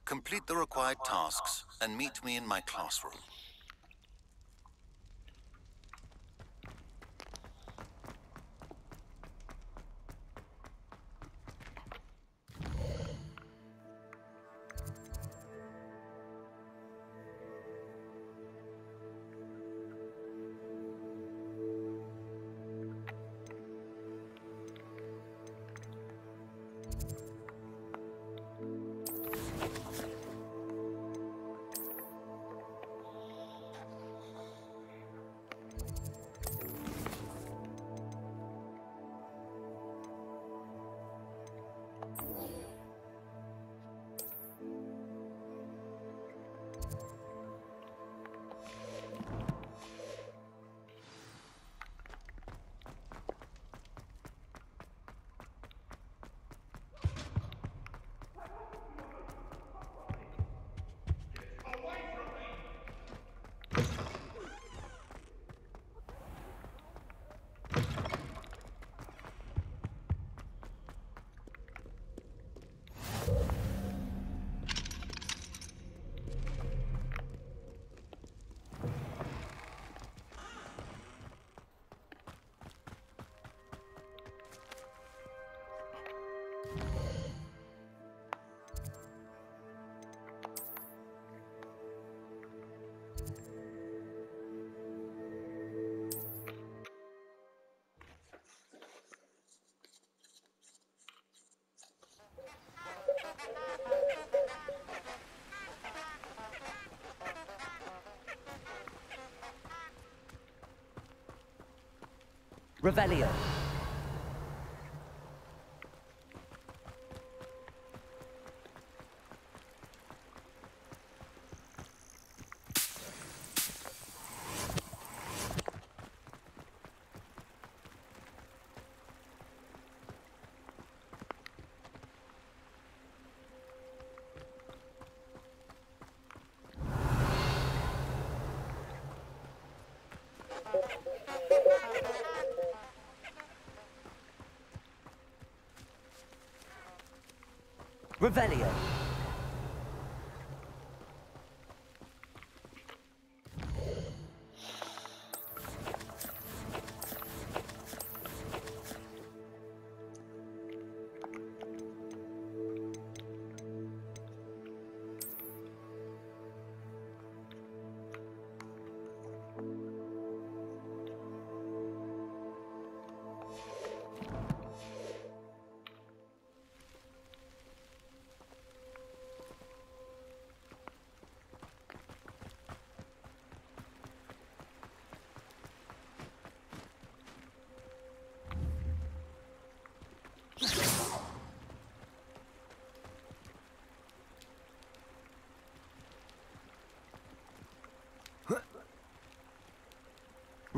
Complete the required tasks and meet me in my classroom. Revelio. Revelio.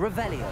Revelio.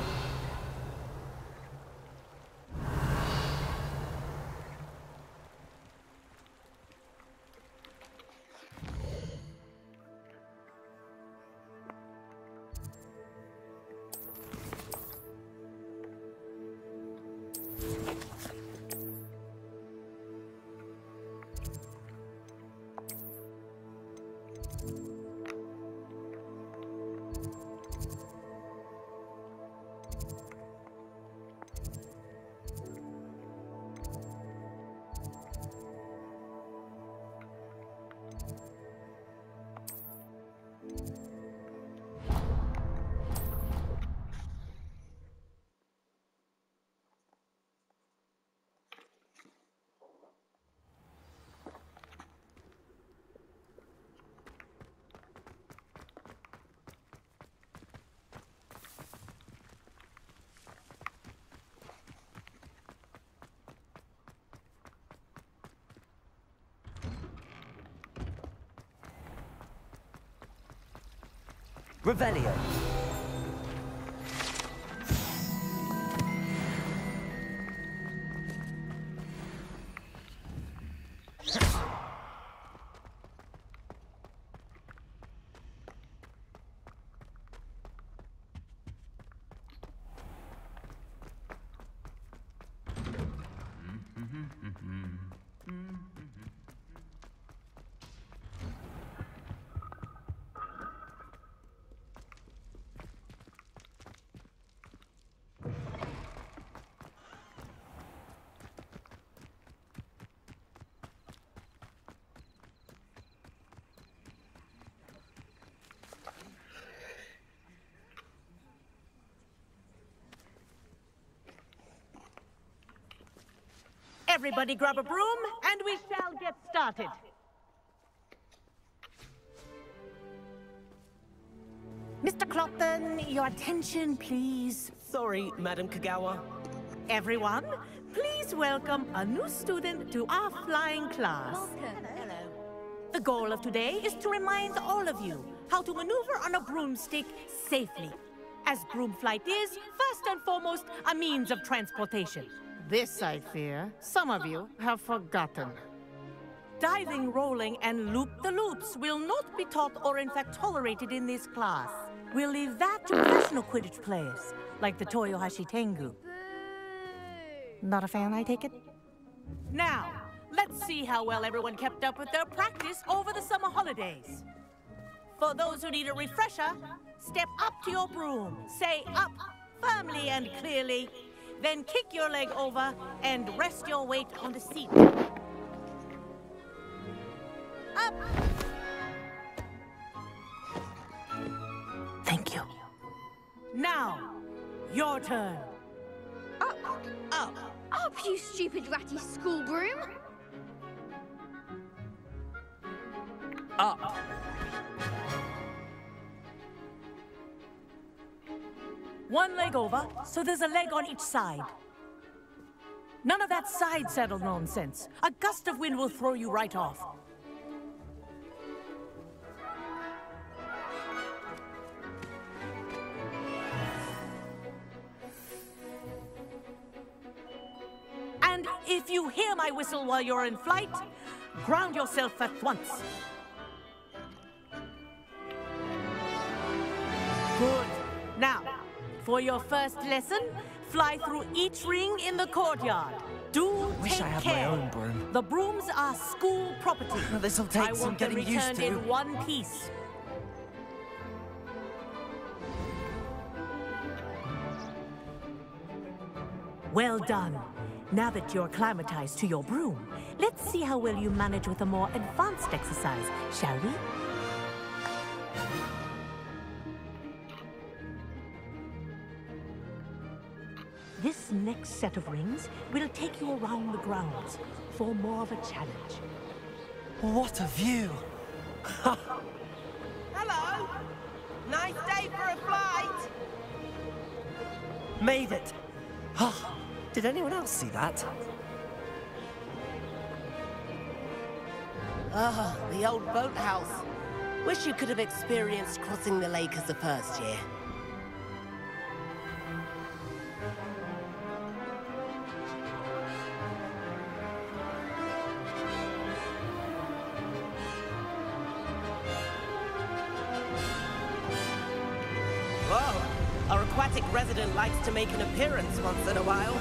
Revelio. Everybody grab a broom, and we shall get started. Mr. Clopton, your attention, please. Sorry, Madam Kagawa. Everyone, please welcome a new student to our flying class. Hello. The goal of today is to remind all of you how to maneuver on a broomstick safely, as broom flight is, first and foremost, a means of transportation. This, I fear, some of you have forgotten. Diving, rolling, and loop-the-loops will not be taught or in fact tolerated in this class. We'll leave that to professional Quidditch players, like the Toyohashi Tengu. Not a fan, I take it? Now, let's see how well everyone kept up with their practice over the summer holidays. For those who need a refresher, step up to your broom, say up firmly and clearly, then kick your leg over and rest your weight on the seat. Up! Thank you. Now, your turn. Up. Up. Up, you stupid ratty school broom. Up. One leg over, so there's a leg on each side. None of that side saddle nonsense. A gust of wind will throw you right off. And if you hear my whistle while you're in flight, ground yourself at once. Good. Now, for your first lesson, fly through each ring in the courtyard. Do Wish take I had care. my own broom. The brooms are school property. This'll take some getting used I want them returned to. in one piece. Well done. Now that you're acclimatized to your broom, let's see how well you manage with a more advanced exercise, shall we? This next set of rings will take you around the grounds for more of a challenge. What a view! Hello! Nice day for a flight! Made it! Did anyone else see that? Ah, the old boathouse. Wish you could have experienced crossing the lake as the first year. Whoa! Our aquatic resident likes to make an appearance once in a while.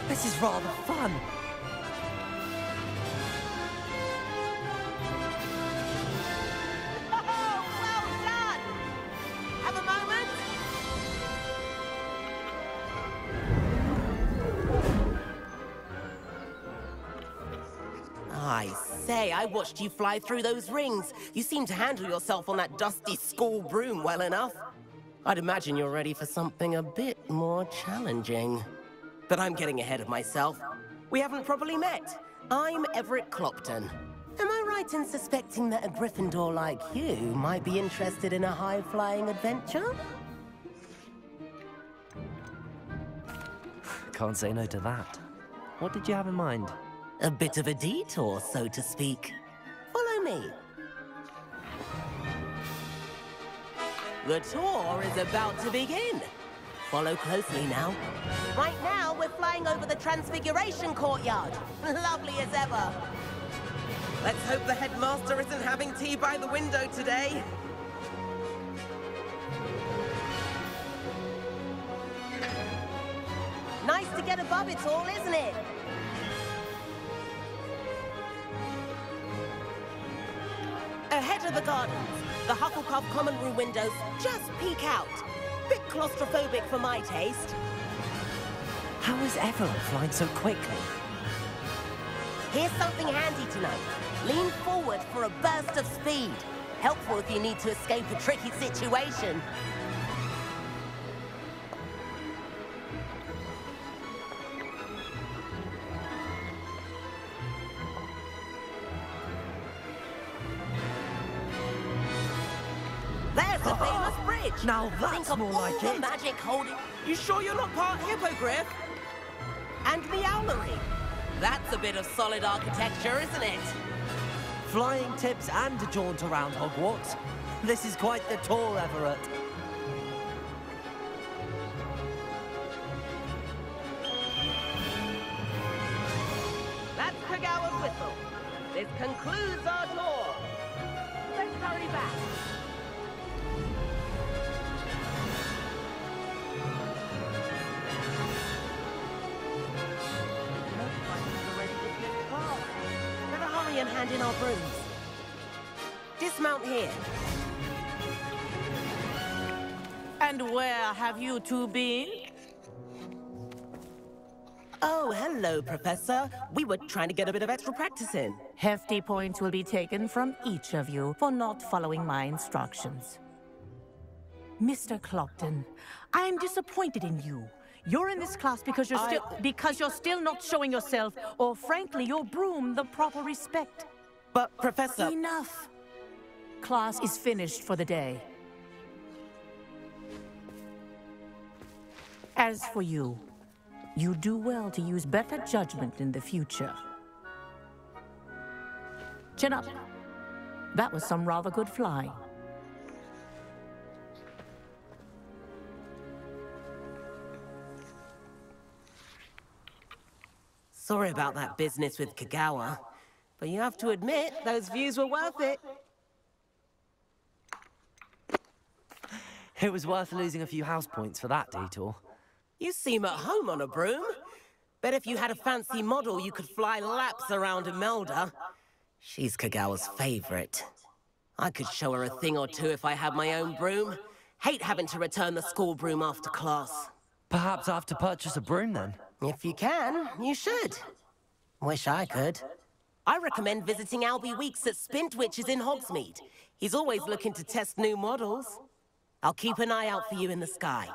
This is rather fun. Oh, well done! Have a moment? I say, I watched you fly through those rings. You seem to handle yourself on that dusty school broom well enough. I'd imagine you're ready for something a bit more challenging. But I'm getting ahead of myself. We haven't properly met. I'm Everett Clopton. Am I right in suspecting that a Gryffindor like you might be interested in a high-flying adventure? Can't say no to that. What did you have in mind? A bit of a detour, so to speak. Follow me. The tour is about to begin. Follow closely now. Right now, we're flying over the Transfiguration Courtyard. Lovely as ever. Let's hope the headmaster isn't having tea by the window today. Nice to get above it all, isn't it? Ahead of the gardens, the Hufflepuff common room windows just peek out. Bit claustrophobic for my taste. How is everyone flying so quickly? Here's something handy to know. Lean forward for a burst of speed. Helpful if you need to escape a tricky situation. There's the famous bridge. Now Think that's of more all like the it. magic holding. You sure you're not part Hippogriff? And Meowlery. That's a bit of solid architecture, isn't it? Flying tips and a jaunt around Hogwarts. This is quite the tour, Everett. That's Kagawa's whistle. This concludes our tour. Let's hurry back. Better hurry and hand in our brooms. Dismount here. And where have you two been? Oh, hello, Professor. We were trying to get a bit of extra practice in. Hefty points will be taken from each of you for not following my instructions. Mr. Clopton, I'm disappointed in you. You're in this class because you're still not showing yourself, or frankly, your broom the proper respect. But, Professor... Enough. Class is finished for the day. As for you, you do well to use better judgment in the future. Chin up. That was some rather good flying. Sorry about that business with Kagawa, but you have to admit, those views were worth it. It was worth losing a few house points for that detour. You seem at home on a broom. Bet if you had a fancy model, you could fly laps around Imelda. She's Kagawa's favorite. I could show her a thing or two if I had my own broom. Hate having to return the school broom after class. Perhaps I have to purchase a broom then. If you can, you should. Wish I could. I recommend visiting Albie Weeks at Spintwitches in Hogsmeade. He's always looking to test new models. I'll keep an eye out for you in the sky.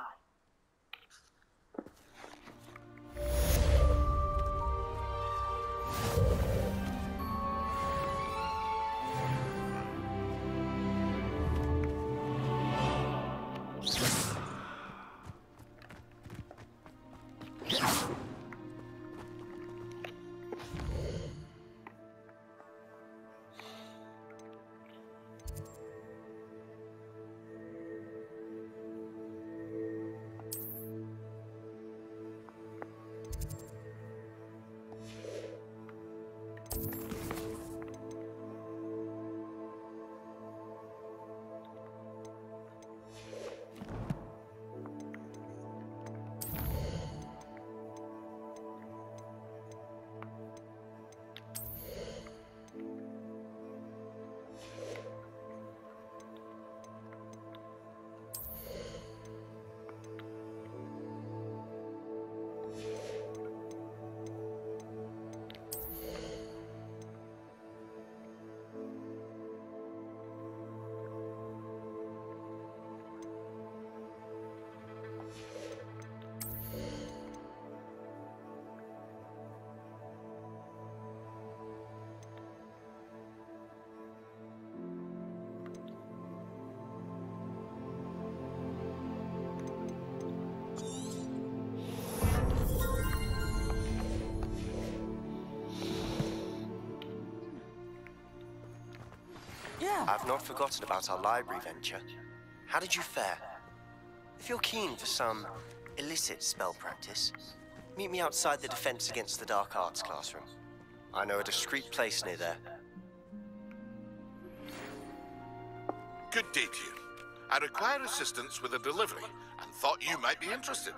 I've not forgotten about our library venture. How did you fare? If you're keen for some illicit spell practice, meet me outside the Defense Against the Dark Arts classroom. I know a discreet place near there. Good day to you. I require assistance with a delivery and thought you might be interested.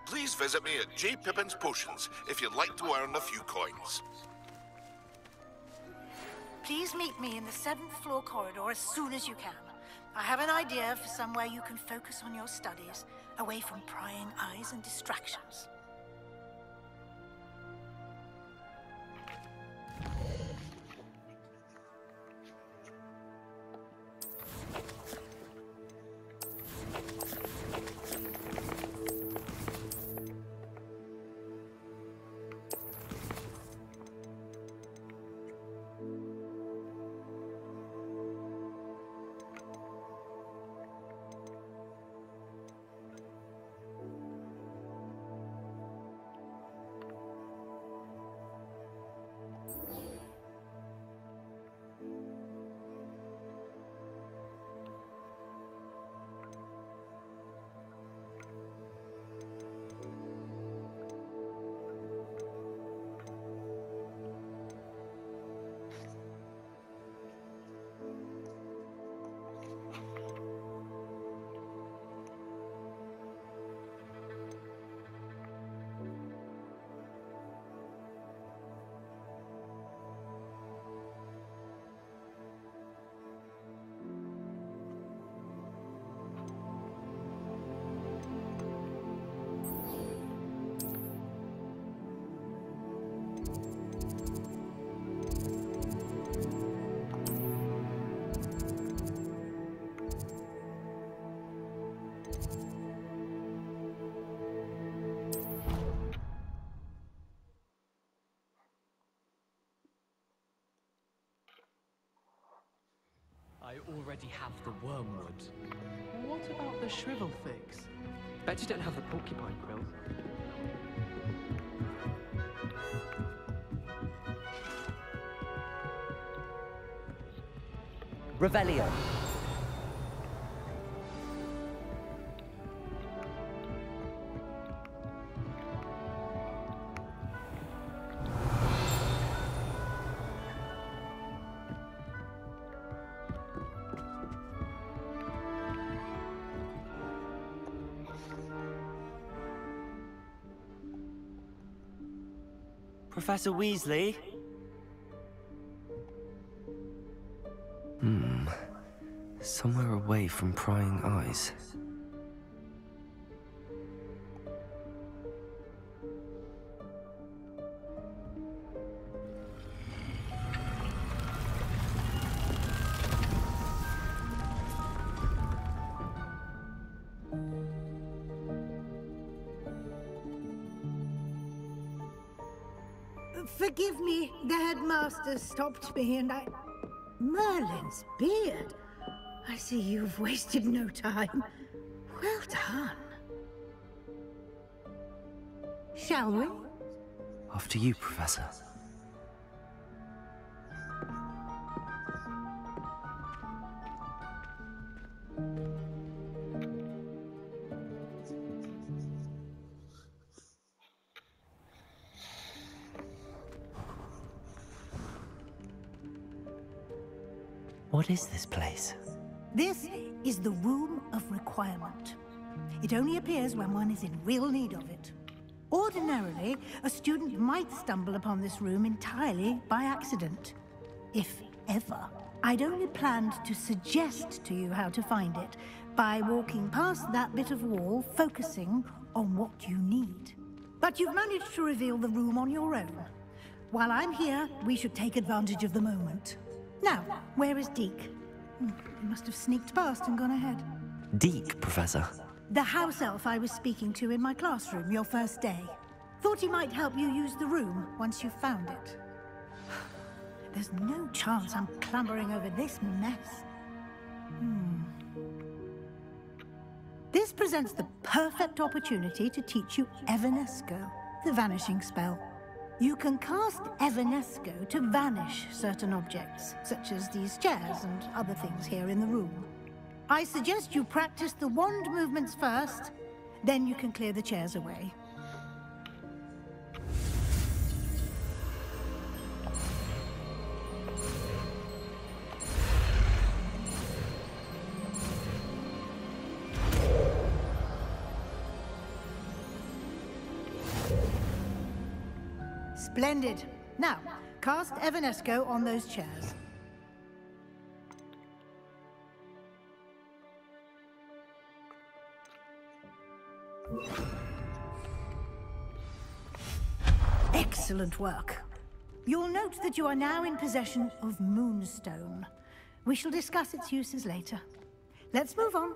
Please visit me at J. Pippin's Potions if you'd like to earn a few coins. Please meet me in the 7th floor corridor as soon as you can. I have an idea for somewhere you can focus on your studies, away from prying eyes and distractions. I already have the wormwood. What about the shrivel figs? Bet you don't have the porcupine quills. Revelio. Professor Weasley? Somewhere away from prying eyes. Forgive me, the headmaster stopped me and I... Merlin's beard. I see you've wasted no time. Well done. Shall we? After you, Professor. What is this place? This is the Room of Requirement. It only appears when one is in real need of it. Ordinarily, a student might stumble upon this room entirely by accident. If ever. I'd only planned to suggest to you how to find it by walking past that bit of wall, focusing on what you need. But you've managed to reveal the room on your own. While I'm here, we should take advantage of the moment. Now, where is Deke? He must have sneaked past and gone ahead. Deke, Professor. The house elf I was speaking to in my classroom your first day. Thought he might help you use the room once you found it. There's no chance I'm clambering over this mess. This presents the perfect opportunity to teach you Evanesco, the vanishing spell. You can cast Evanesco to vanish certain objects, such as these chairs and other things here in the room. I suggest you practice the wand movements first, then you can clear the chairs away. Splendid. Now, cast Evanesco on those chairs. Excellent work. You'll note that you are now in possession of Moonstone. We shall discuss its uses later. Let's move on.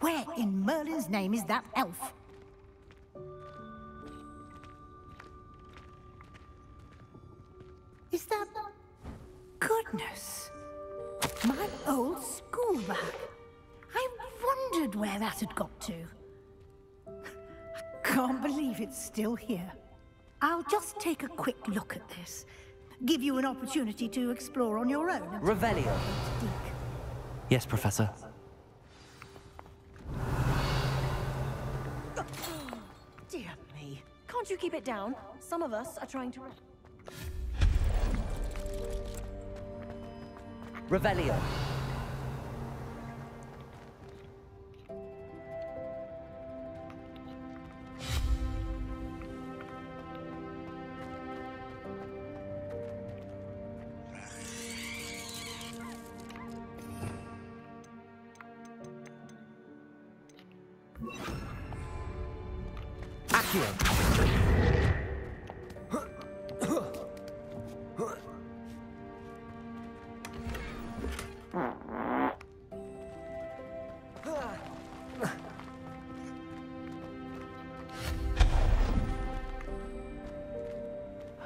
Where in Merlin's name is that elf? Is that... Goodness! My old school bag. I wondered where that had got to. I can't believe it's still here. I'll just take a quick look at this. Give you an opportunity to explore on your own. Revelio. Yes, Professor. Dear me. Can't you keep it down? Some of us are trying to... Revelio.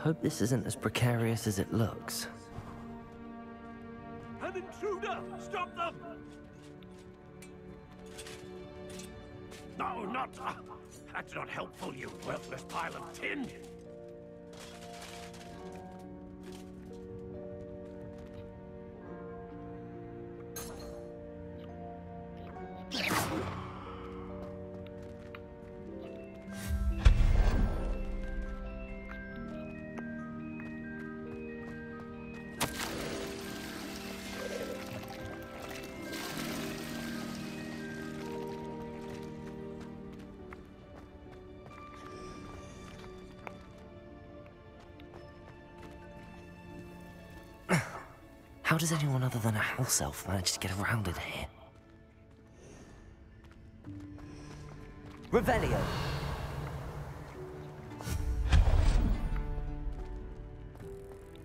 Hope this isn't as precarious as it looks. An intruder! Stop them! No, not... that's not helpful, you worthless pile of tin! How does anyone other than a house elf manage to get around in here? Revelio.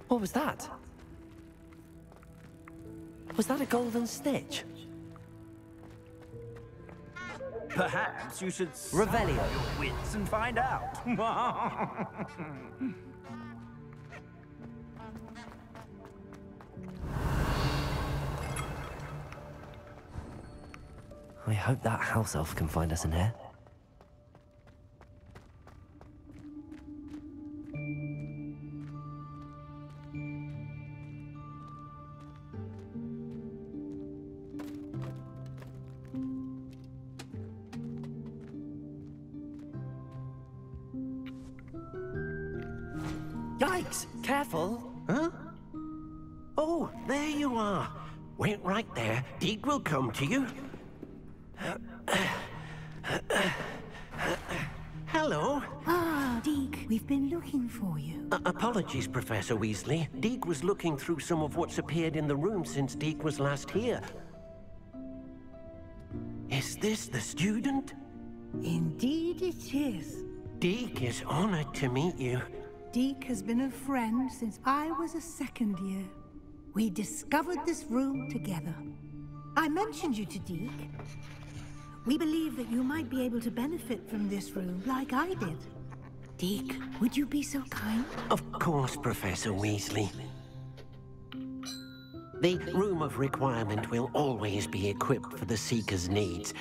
What was that? Was that a golden stitch? Perhaps you should Revelio. your wits and find out. I hope that house elf can find us in here. Yikes! Careful. Huh? Oh, there you are. Wait right there. Deek will come to you. Hello. Ah, Deek, we've been looking for you. Apologies, Professor Weasley. Deek was looking through some of what's appeared in the room since Deek was last here. Is this the student? Indeed it is. Deek is honored to meet you. Deek has been a friend since I was a second year. We discovered this room together. I mentioned you to Deek. We believe that you might be able to benefit from this room like I did. Deek, would you be so kind? Of course, Professor Weasley. The Room of Requirement will always be equipped for the Seeker's needs.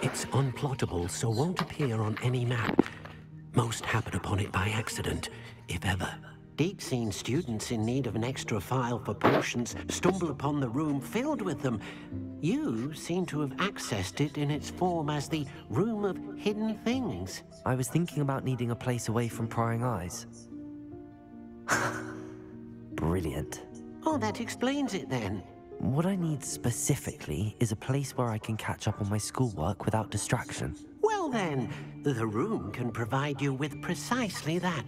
It's unplottable, so won't appear on any map. Most happen upon it by accident, if ever. Deek's seen students in need of an extra file for potions stumble upon the room filled with them. You seem to have accessed it in its form as the Room of Hidden Things. I was thinking about needing a place away from prying eyes. Brilliant. Oh, that explains it then. What I need specifically is a place where I can catch up on my schoolwork without distraction. Well then, the room can provide you with precisely that.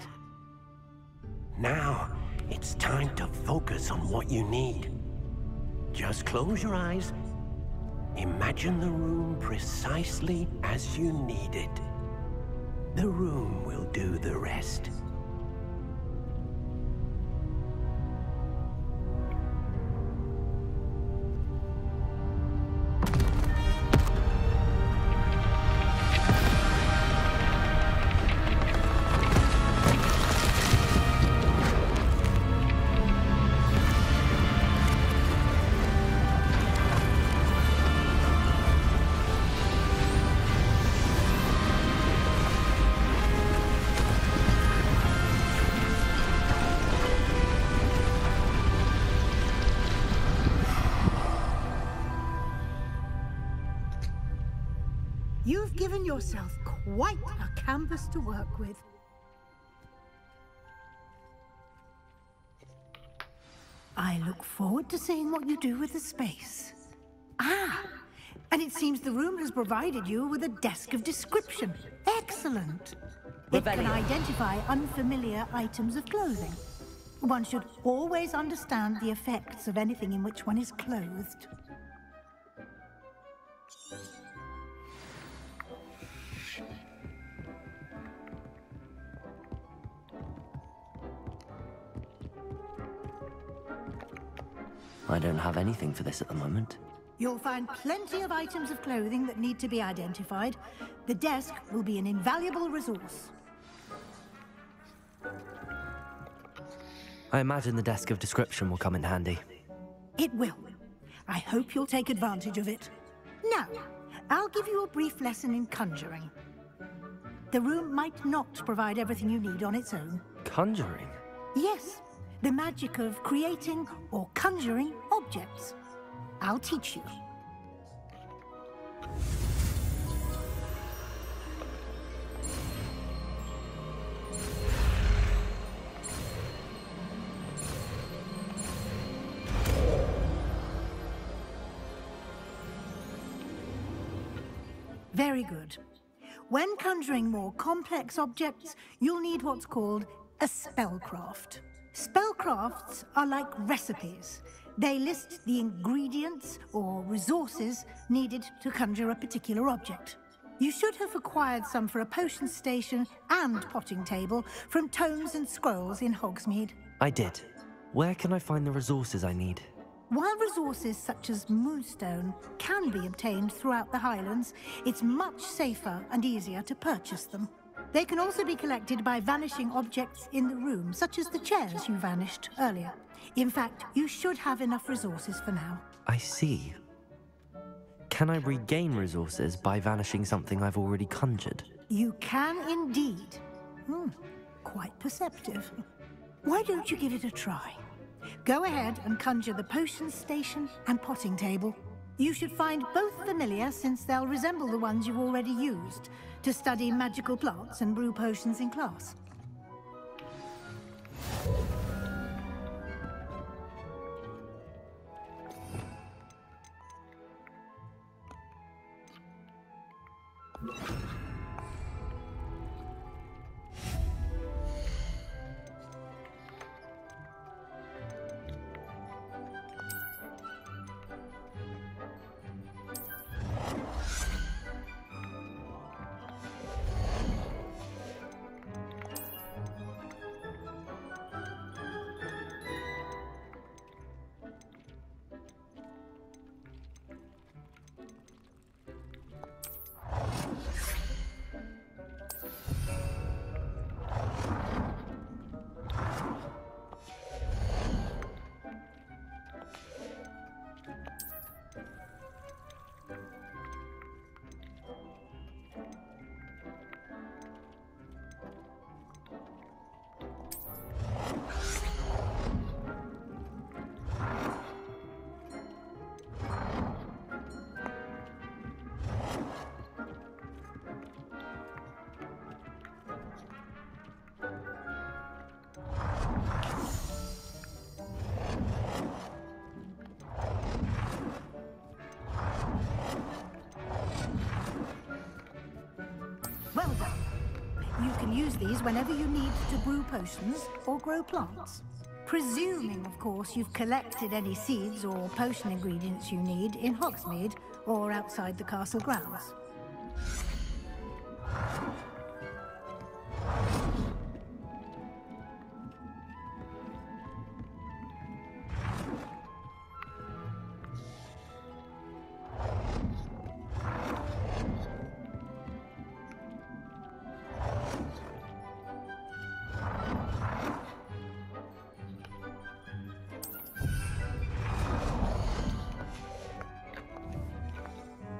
Now, it's time to focus on what you need. Just close your eyes. Imagine the room precisely as you need it. The room will do the rest. You've given yourself quite a canvas to work with. I look forward to seeing what you do with the space. Ah, and it seems the room has provided you with a desk of description. Excellent. It can identify unfamiliar items of clothing. One should always understand the effects of anything in which one is clothed. I don't have anything for this at the moment. You'll find plenty of items of clothing that need to be identified. The desk will be an invaluable resource. I imagine the desk of description will come in handy. It will. I hope you'll take advantage of it. Now, I'll give you a brief lesson in conjuring. The room might not provide everything you need on its own. Conjuring? Yes, the magic of creating or conjuring objects. I'll teach you. Very good. When conjuring more complex objects, you'll need what's called a spellcraft. Spellcrafts are like recipes. They list the ingredients or resources needed to conjure a particular object. You should have acquired some for a potion station and potting table from tomes and scrolls in Hogsmeade. I did. Where can I find the resources I need? While resources such as Moonstone can be obtained throughout the Highlands, it's much safer and easier to purchase them. They can also be collected by vanishing objects in the room, such as the chairs you vanished earlier. In fact, you should have enough resources for now. I see. Can I regain resources by vanishing something I've already conjured? You can indeed. Quite perceptive. Why don't you give it a try? Go ahead and conjure the potion station and potting table. You should find both familiar, since they'll resemble the ones you've already used to study magical plants and brew potions in class. Well done. You can use these whenever you need to brew potions or grow plants. Presuming, of course, you've collected any seeds or potion ingredients you need in Hogsmeade or outside the castle grounds.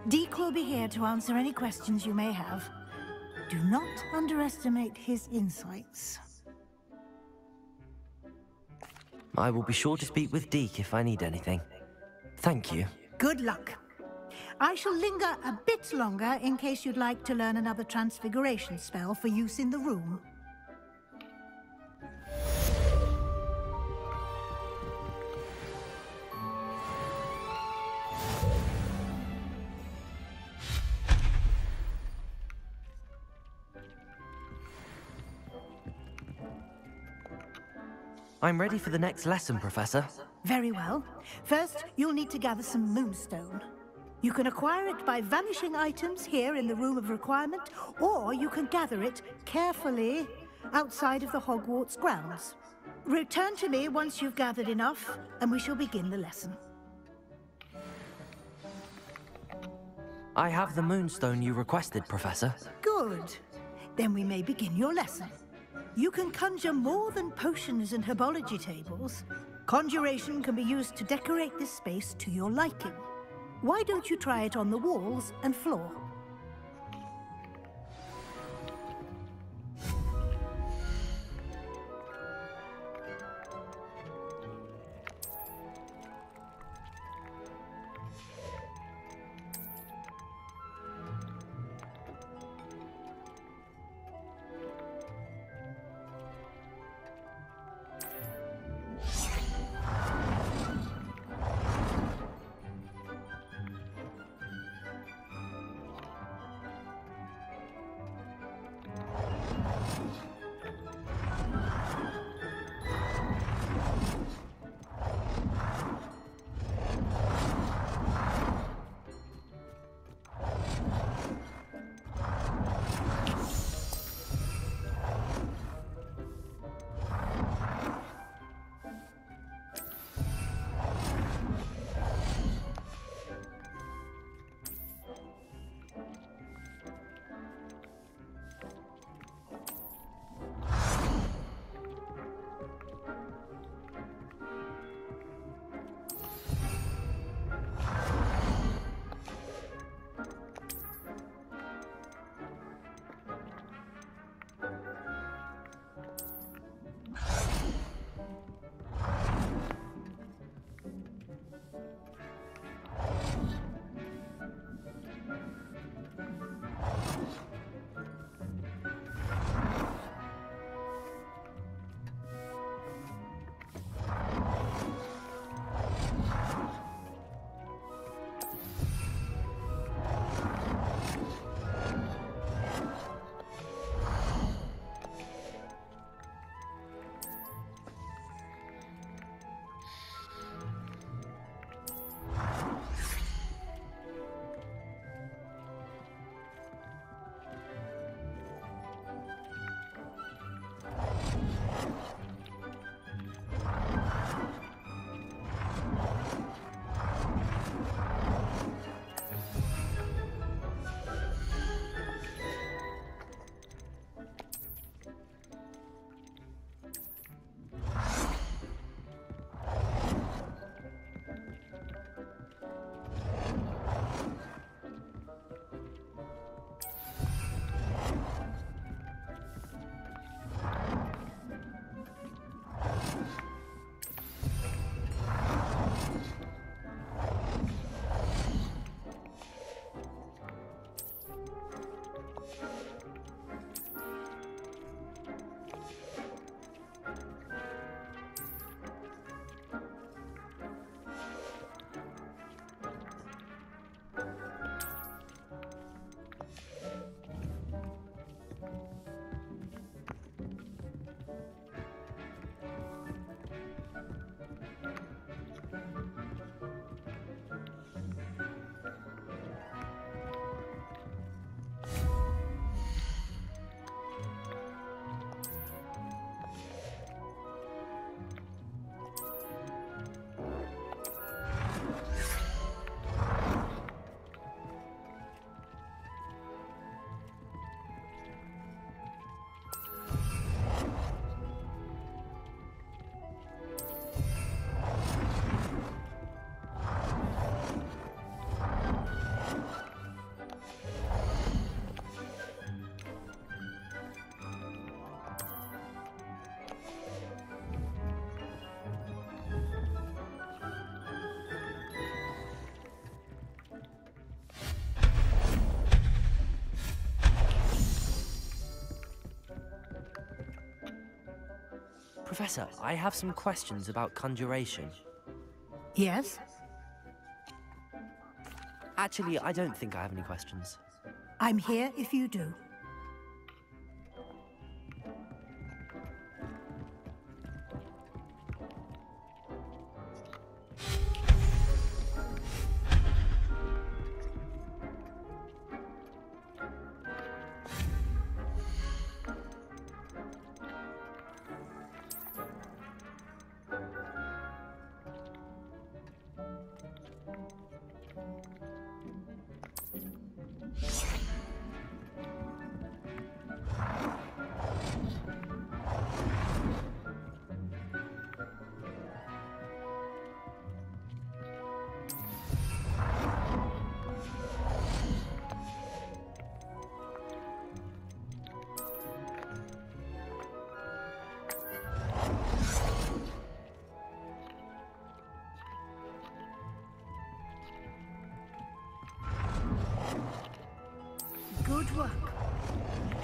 Deke will be here to answer any questions you may have. Do not underestimate his insights. I will be sure to speak with Deke if I need anything. Thank you. Good luck. I shall linger a bit longer in case you'd like to learn another transfiguration spell for use in the room. I'm ready for the next lesson, Professor. Very well. First, you'll need to gather some Moonstone. You can acquire it by vanishing items here in the Room of Requirement, or you can gather it carefully outside of the Hogwarts grounds. Return to me once you've gathered enough, and we shall begin the lesson. I have the Moonstone you requested, Professor. Good. Then we may begin your lesson. You can conjure more than potions and herbology tables. Conjuration can be used to decorate this space to your liking. Why don't you try it on the walls and floor? Professor, I have some questions about conjuration. Yes? Actually, I don't think I have any questions. I'm here if you do.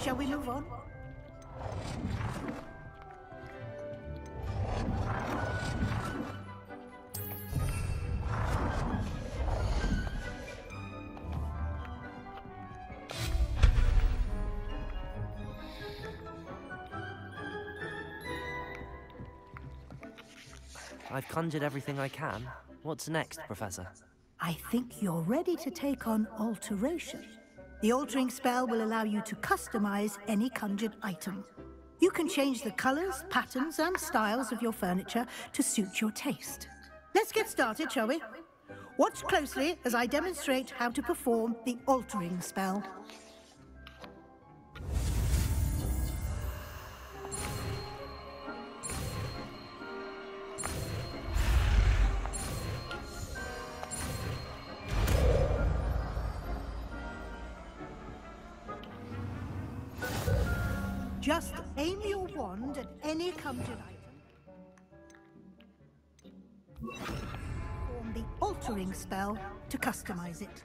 Shall we move on? I've conjured everything I can. What's next, Professor? I think you're ready to take on alteration. The altering spell will allow you to customize any conjured item. You can change the colors, patterns, and styles of your furniture to suit your taste. Let's get started, shall we? Watch closely as I demonstrate how to perform the altering spell. Just aim your wand at any conjured item. Perform the altering spell to customize it.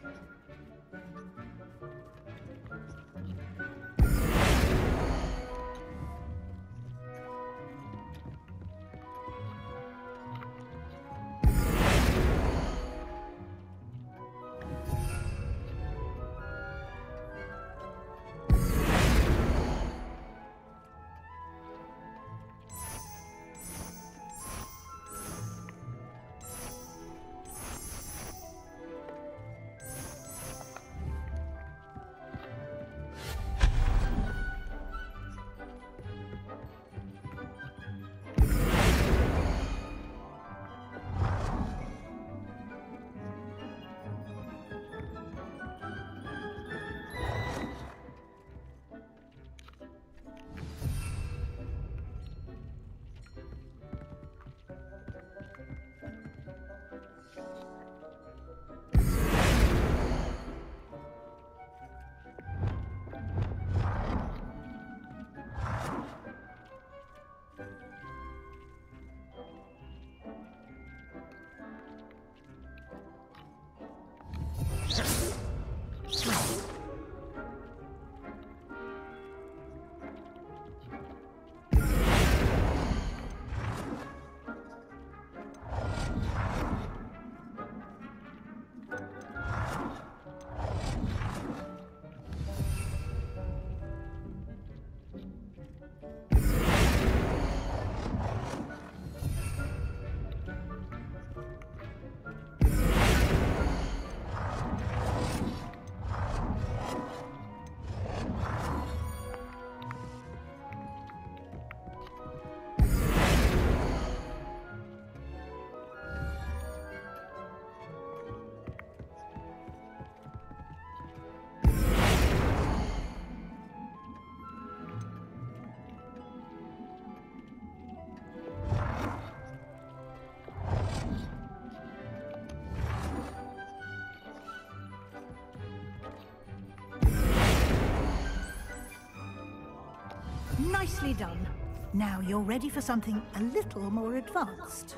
Nicely done. Now you're ready for something a little more advanced.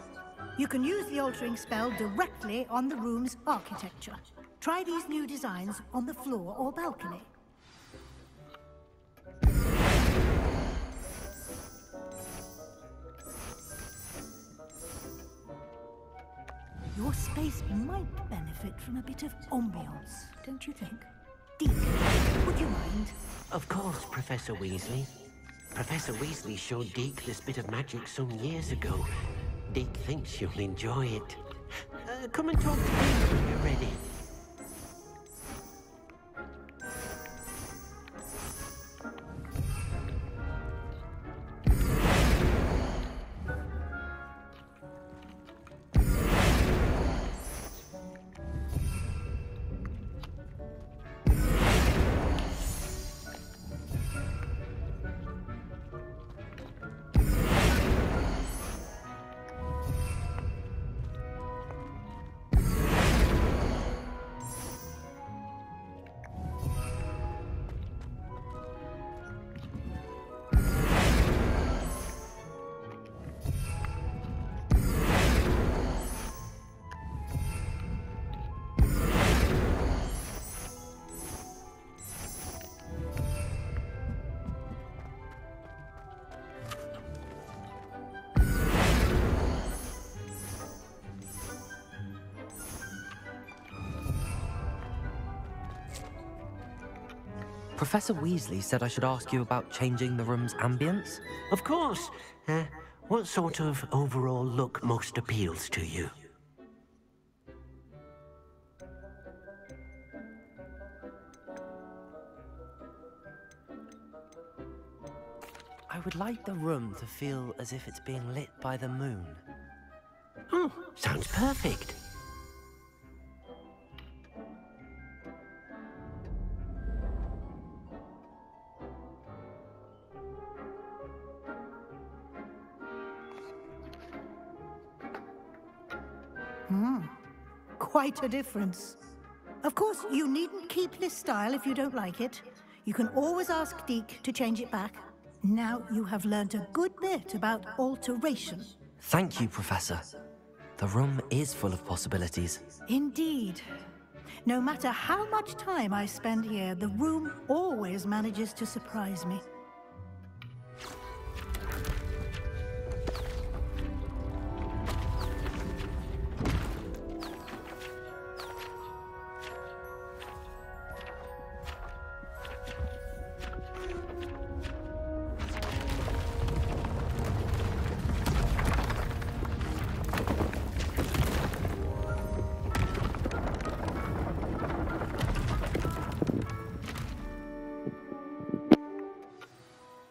You can use the altering spell directly on the room's architecture. Try these new designs on the floor or balcony. Your space might benefit from a bit of ambiance, don't you think? Deek, would you mind? Of course, Professor Weasley. Professor Weasley showed Deke this bit of magic some years ago. Deke thinks you'll enjoy it. Come and talk to Deke when you're ready. Professor Weasley said I should ask you about changing the room's ambience. Of course. What sort of overall look most appeals to you? I would like the room to feel as if it's being lit by the moon. Oh, sounds perfect. Quite a difference. Of course, you needn't keep this style if you don't like it. You can always ask Deke to change it back. Now you have learned a good bit about alteration. Thank you, Professor. The room is full of possibilities. Indeed. No matter how much time I spend here, the room always manages to surprise me.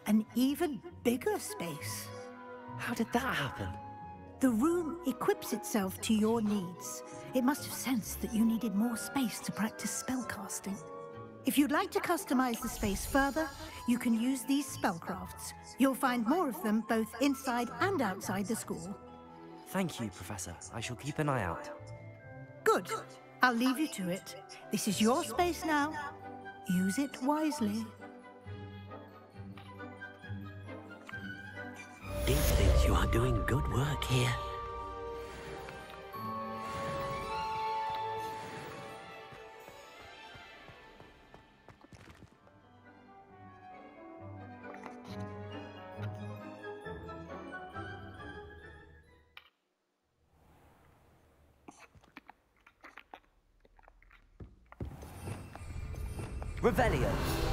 An even bigger space. How did that happen? The room equips itself to your needs. It must have sensed that you needed more space to practice spellcasting. If you'd like to customize the space further, you can use these spellcrafts. You'll find more of them both inside and outside the school. Thank you, Professor. I shall keep an eye out. Good. I'll leave you to it. This is your space now. Use it wisely. Deke thinks you are doing good work here. Revelio.